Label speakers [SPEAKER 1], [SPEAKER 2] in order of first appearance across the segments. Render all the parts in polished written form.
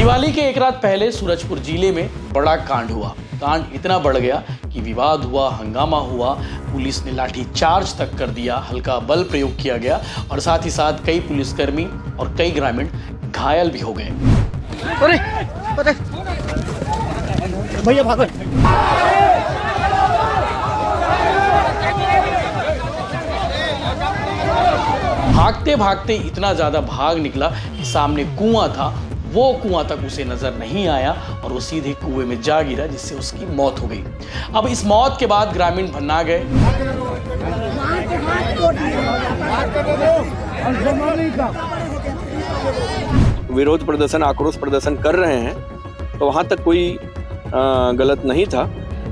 [SPEAKER 1] दिवाली के एक रात पहले सूरजपुर जिले में बड़ा कांड हुआ। कांड इतना बढ़ गया कि विवाद हुआ, हंगामा हुआ, पुलिस ने लाठी चार्ज तक कर दिया, हल्का बल प्रयोग किया गया और साथ ही साथ कई पुलिसकर्मी और कई ग्रामीण घायल भी हो गए।
[SPEAKER 2] अरे अरे भैया भागो।
[SPEAKER 1] भागते भागते इतना ज्यादा भाग निकला कि सामने कुआं था, वो कुआं तक उसे नजर नहीं आया और वो सीधे कुएं में जा गिरा, जिससे उसकी मौत हो गई। अब इस मौत के बाद ग्रामीण भन्ना गए।
[SPEAKER 3] विरोध प्रदर्शन, आक्रोश प्रदर्शन कर रहे हैं तो वहां तक कोई गलत नहीं था,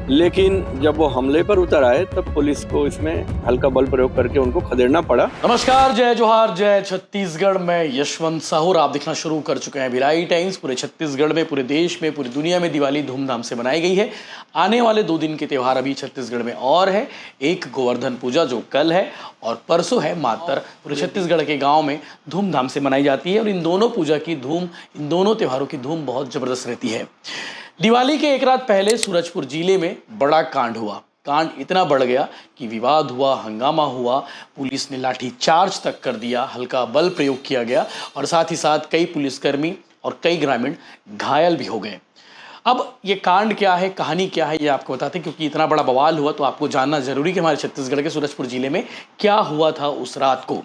[SPEAKER 3] लेकिन जब वो हमले पर उतर आए तब पुलिस को इसमें हल्का बल प्रयोग करके उनको खदेड़ना पड़ा।
[SPEAKER 1] नमस्कार, जय जोहार, जय छत्तीसगढ़। मैं यशवंत साहू। आप देखना शुरू कर चुके हैं भिलाई टाइम्स। पूरे छत्तीसगढ़ में, पूरे देश में, पूरी दुनिया में दिवाली धूमधाम से मनाई गई है। आने वाले 2 दिन के त्यौहार अभी छत्तीसगढ़ में और है। एक गोवर्धन पूजा जो कल है और परसों है मातर। पूरे छत्तीसगढ़ के गाँव में धूमधाम से मनाई जाती है और इन दोनों पूजा की धूम, इन दोनों त्योहारों की धूम बहुत जबरदस्त रहती है। दिवाली के एक रात पहले सूरजपुर जिले में बड़ा कांड हुआ। कांड इतना बढ़ गया कि विवाद हुआ, हंगामा हुआ, पुलिस ने लाठी चार्ज तक कर दिया, हल्का बल प्रयोग किया गया और साथ ही साथ कई पुलिसकर्मी और कई ग्रामीण घायल भी हो गए। अब ये कांड क्या है, कहानी क्या है, ये आपको बताते हैं, क्योंकि इतना बड़ा बवाल हुआ तो आपको जानना जरूरी कि हमारे छत्तीसगढ़ के सूरजपुर जिले में क्या हुआ था उस रात को।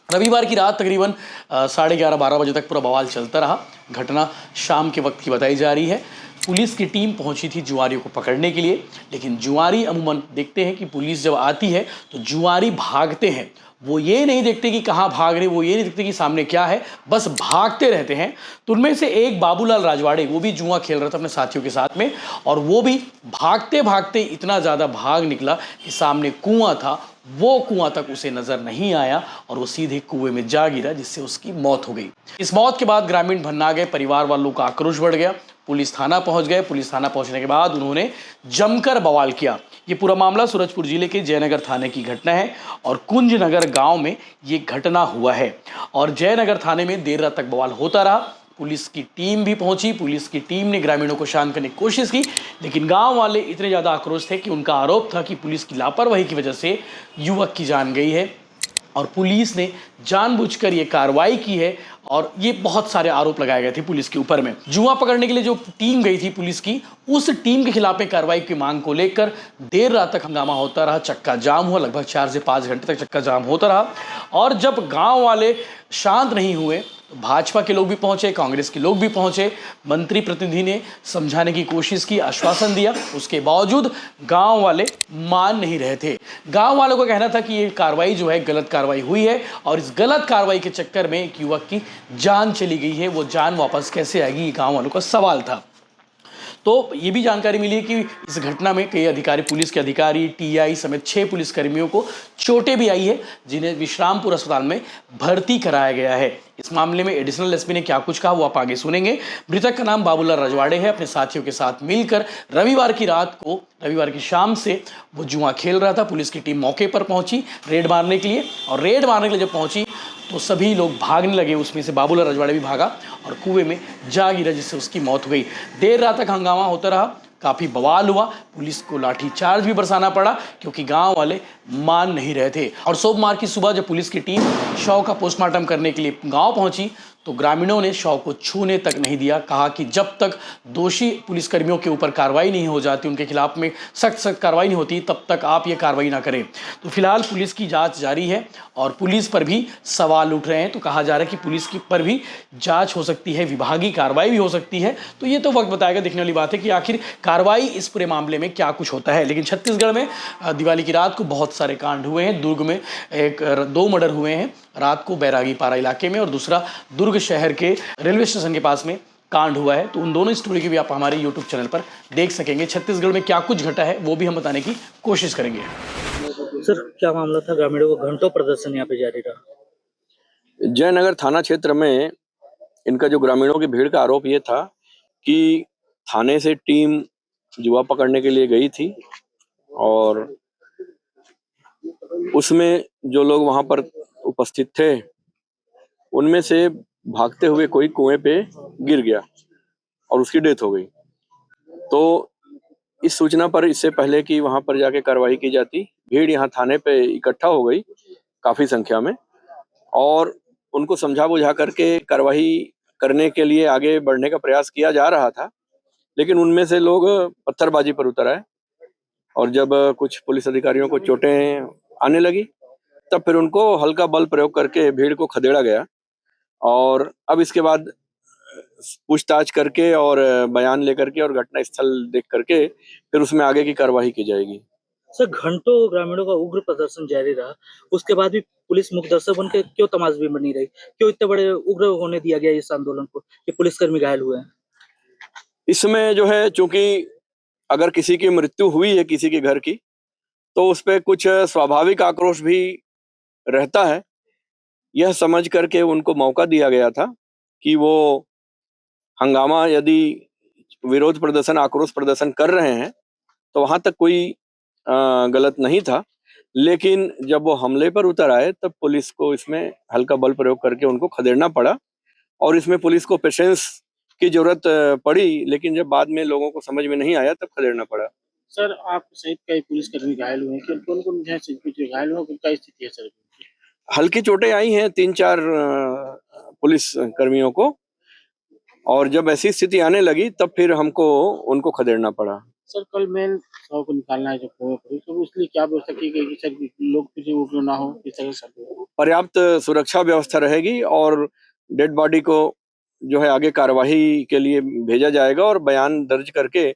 [SPEAKER 1] रविवार की रात तकरीबन 11:30-12 बजे तक पूरा बवाल चलता रहा। घटना शाम के वक्त की बताई जा रही है। पुलिस की टीम पहुंची थी जुआरियों को पकड़ने के लिए, लेकिन जुआरी अमूमन देखते हैं कि पुलिस जब आती है तो जुआरी भागते हैं। वो ये नहीं देखते कि कहाँ भाग रहे, वो ये नहीं देखते कि सामने क्या है, बस भागते रहते हैं। तो उनमें से एक बाबूलाल राजवाड़े, वो भी जुआ खेल रहा था अपने साथियों के साथ में, और वो भी भागते भागते इतना ज़्यादा भाग निकला कि सामने कुआं था, वो कुआं तक उसे नजर नहीं आया और वो सीधे कुएं में जा गिरा, जिससे उसकी मौत हो गई। इस मौत के बाद ग्रामीण भन्ना गए, परिवार वालों का आक्रोश बढ़ गया। पुलिस थाना पहुंच गए। पुलिस थाना पहुंचने के बाद उन्होंने जमकर बवाल किया। ये पूरा मामला सूरजपुर जिले के जयनगर थाने की घटना है और कुंजनगर गांव में ये घटना हुआ है और जयनगर थाने में देर रात तक बवाल होता रहा। पुलिस की टीम भी पहुंची। पुलिस की टीम ने ग्रामीणों को शांत करने की कोशिश की, लेकिन गांव वाले इतने ज़्यादा आक्रोश थे कि उनका आरोप था कि पुलिस की लापरवाही की वजह से युवक की जान गई है और पुलिस ने जानबूझकर ये कार्रवाई की है और ये बहुत सारे आरोप लगाए गए थे पुलिस के ऊपर में। जुआ पकड़ने के लिए जो टीम गई थी पुलिस की, उस टीम के खिलाफ में कार्रवाई की मांग को लेकर देर रात तक हंगामा होता रहा। चक्का जाम हुआ, लगभग 4 से 5 घंटे तक चक्का जाम होता रहा और जब गांव वाले शांत नहीं हुए तो भाजपा के लोग भी पहुंचे, कांग्रेस के लोग भी पहुंचे। मंत्री प्रतिनिधि ने समझाने की कोशिश की, आश्वासन दिया, उसके बावजूद गांव वाले मान नहीं रहे थे। गांव वालों का कहना था कि ये कार्रवाई जो है गलत कार्रवाई हुई है और इस गलत कार्रवाई के चक्कर में एक युवक की जान चली गई है। वो जान वापस कैसे आएगी, ये गांव वालों का सवाल था। तो ये भी जानकारी मिली है कि इस घटना में कई अधिकारी, पुलिस के अधिकारी, टीआई समेत 6 पुलिसकर्मियों को चोटें भी आई है, जिन्हें विश्रामपुर अस्पताल में भर्ती कराया गया है। इस मामले में एडिशनल एसपी ने क्या कुछ कहा वो आप आगे सुनेंगे। मृतक का नाम बाबूलाल राजवाड़े है। अपने साथियों के साथ मिलकर रविवार की शाम से वो जुआ खेल रहा था। पुलिस की टीम मौके पर पहुंची रेड मारने के लिए और रेड मारने के लिए जब पहुंची तो सभी लोग भागने लगे। उसमें से बाबूलाल राजवाड़े भी भागा और कुएं में जा गिरा, जिससे उसकी मौत हो गई। देर रात तक हंगामा होता रहा, काफ़ी बवाल हुआ। पुलिस को लाठी चार्ज भी बरसाना पड़ा क्योंकि गांव वाले मान नहीं रहे थे। और सोमवार की सुबह जब पुलिस की टीम शव का पोस्टमार्टम करने के लिए गांव पहुंची तो ग्रामीणों ने शव को छूने तक नहीं दिया। कहा कि जब तक दोषी पुलिसकर्मियों के ऊपर कार्रवाई नहीं हो जाती, उनके खिलाफ में सख्त कार्रवाई नहीं होती, तब तक आप ये कार्रवाई ना करें। तो फिलहाल पुलिस की जांच जारी है और पुलिस पर भी सवाल उठ रहे हैं। तो कहा जा रहा है कि पुलिस की पर भी जांच हो सकती है, विभागीय कार्रवाई भी हो सकती है। तो ये तो वक्त बताएगा, देखने वाली बात है कि आखिर कार्रवाई इस पूरे मामले में क्या कुछ होता है। लेकिन छत्तीसगढ़ में दिवाली की रात को बहुत सारे कांड हुए हैं। दुर्ग में 2 मर्डर हुए हैं रात को बैरागी पारा इलाके में, और दूसरा दुर्ग शहर के रेलवे स्टेशन के पास में कांड हुआ है। तो उन दोनों स्टोरी की भी आप हमारे यूट्यूब चैनल पर देख सकेंगे। छत्तीसगढ़ में क्या कुछ घटा है वो भी हम बताने की कोशिश करेंगे।
[SPEAKER 2] सर क्या मामला था? ग्रामीणों को घंटों प्रदर्शन यहाँ पे जारी रहा।
[SPEAKER 3] जयनगर थाना क्षेत्र में इनका जो ग्रामीणों की भीड़ का आरोप ये था कि थाने से टीम जुआ पकड़ने के लिए गई थी और उसमें जो लोग वहां पर उपस्थित थे उनमें से भागते हुए कोई कुएं पे गिर गया और उसकी डेथ हो गई। तो इस सूचना पर इससे पहले कि वहां पर जाके कार्रवाई की जाती, भीड़ यहाँ थाने पे इकट्ठा हो गई काफी संख्या में, और उनको समझा बुझा करके कार्रवाई करने के लिए आगे बढ़ने का प्रयास किया जा रहा था, लेकिन उनमें से लोग पत्थरबाजी पर उतर आए, और जब कुछ पुलिस अधिकारियों को चोटें आने लगी, तब फिर उनको हल्का बल प्रयोग करके भीड़ को खदेड़ा गया। और अब इसके बाद पूछताछ करके और बयान लेकर के और घटना स्थल देख करके फिर उसमें आगे की कार्यवाही की जाएगी।
[SPEAKER 2] सर, घंटों ग्रामीणों का उग्र प्रदर्शन जारी रहा, उसके बाद भी पुलिस मूकदर्शक बन के क्यों तमाशबीन बनी रही? क्यों इतने बड़े उग्र होने दिया गया इस आंदोलन को कि पुलिसकर्मी घायल हुए हैं?
[SPEAKER 3] इसमें जो है, चूंकि अगर किसी की मृत्यु हुई है किसी के घर की, तो उस पे कुछ स्वाभाविक आक्रोश भी रहता है। यह समझ करके उनको मौका दिया गया था कि वो हंगामा, यदि विरोध प्रदर्शन, आक्रोश प्रदर्शन कर रहे हैं, तो वहां तक कोई गलत नहीं था। लेकिन जब वो हमले पर उतर आए, तब पुलिस को इसमें हल्का बल प्रयोग करके उनको खदेड़ना पड़ा, और इसमें पुलिस को पेशेंस की जरूरत पड़ी, लेकिन जब बाद में लोगों को समझ में नहीं आया तब खदेड़ना पड़ा।
[SPEAKER 4] सर, आप सहित कई पुलिसकर्मी घायल हुए हैं, कि कौन-कौन जो है कुछ घायल हुए, क्या स्थिति है सर?
[SPEAKER 3] हल्की चोटें आई हैं 3-4 पुलिस कर्मियों को, और जब ऐसी स्थिति आने लगी तब फिर हमको उनको खदेड़ना पड़ा।
[SPEAKER 4] सर, कल मेन शव को निकालना है जो कुएं पर, तो उसके लिए क्या व्यवस्था की गई कि सर लोग किसी उग्र ना हो, इस तरह से?
[SPEAKER 3] पर्याप्त सुरक्षा व्यवस्था रहेगी, और डेड बॉडी को जो है आगे कार्यवाही के लिए भेजा जाएगा, और बयान दर्ज करके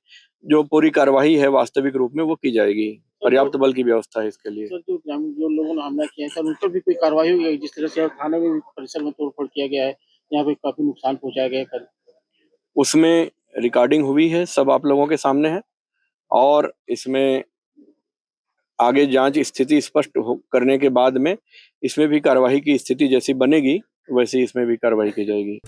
[SPEAKER 3] जो पूरी कार्यवाही है वास्तविक रूप में वो की जाएगी। पर्याप्त बल की व्यवस्था है इसके लिए।
[SPEAKER 4] सर, जो लोगों ने हमला किया है सर, उन पर भी कोई कार्रवाई हुई है? जिस तरह से थाने में परिसर में तोड़फोड़ किया गया है, यहाँ पे काफी नुकसान पहुंचाया गया है कल।
[SPEAKER 3] उसमें रिकॉर्डिंग हुई है, सब आप लोगों के सामने है, और इसमें आगे जांच स्थिति स्पष्ट करने के बाद में इसमें भी कार्यवाही की स्थिति जैसी बनेगी, वैसे इसमें भी कार्रवाई की जाएगी।